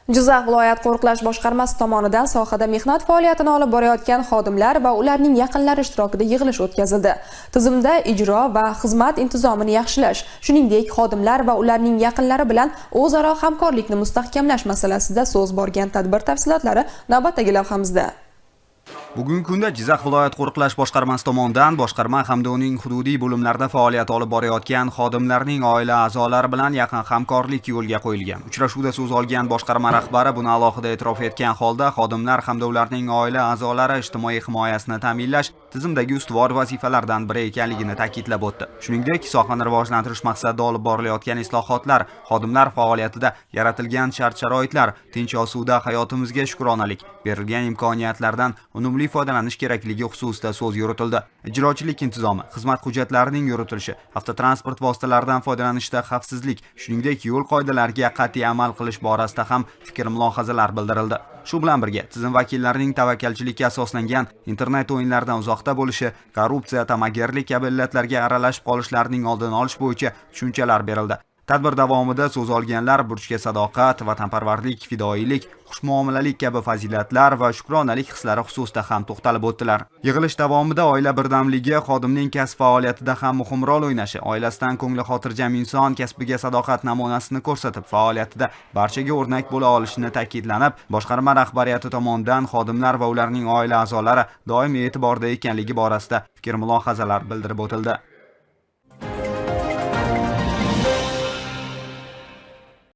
Jizzax viloyat qo'riqlash boshqarmasi tomonidan sohada mehnat faoliyatini olib borayotgan xodimlar va ularning yaqinlari ishtirokida yig'ilish o'tkazildi. Tizimda ijro va xizmat intizomini yaxshilash, shuningdek xodimlar va ularning yaqinlari bilan o'zaro hamkorlikni mustahkamlash masalasida so'z borgan tadbir tafsilotlari navbatdagi lavhamizda. Bugungi kunda Jizzax viloyat qo'riqlash boshqarmasi tomonidan boshqarma hamda uning hududiy bo'limlarida faoliyat olib borayotgan xodimlarning oila a'zolari bilan yaqin hamkorlik yo'lga qo'yilgan. Uchrashuvda so'z olgan boshqarma rahbari buni alohida e'tirof etgan holda xodimlar hamda ularning oila a'zolari ijtimoiy himoyasini ta'minlash tizimdagi ustuvor vazifalardan biri ekanligini ta'kidlab o'tdi. Shuningdek, sohani rivojlantirish maqsadida olib borilayotgan islohotlar, xodimlar faoliyatida yaratilgan shart-sharoitlar, tinch osuda hayotimizga shukronalik, berilgan imkoniyatlardan unumli foydalanish kerakligi xususida so'z yuritildi. Ijrochilik intizomi, xizmat hujjatlarining yuritilishi, avtotransport vositalaridan foydalanishda xavfsizlik, shuningdek yo'l qoidalariga qat'iy amal qilish borasida ham fikr-mulohazalar bildirildi. Shu bilan birga tizim vakillarining tavakkalchilikka asoslangan internet o'yinlaridan uzoqda bo'lishi, korrupsiya, ta'magirlik kabi illatlarga aralashib qolishlarining oldini olish bo'yicha tushunchalar berildi. Tadbir davomida so'z olganlar burchga sadoqat, vatanparvarlik, fidoyilik, xushmuomalalik kabi fazilatlar va shukronalik hislari xususida ham to'xtalib o'tdilar. Yig'ilish davomida oila birdamligi xodimning kasb faoliyatida ham muhim rol o'ynashi, oilasidan ko'ngli xotirjam inson kasbiga sadoqat namunasini ko'rsatib, faoliyatida barchaga o'rnak bo'la olishini ta'kidlanib, boshqarma rahbariyati tomonidan xodimlar va ularning oila a'zolari doim e'tiborda ekanligi borasida fikr-mulohazalar bildirib o'tildi.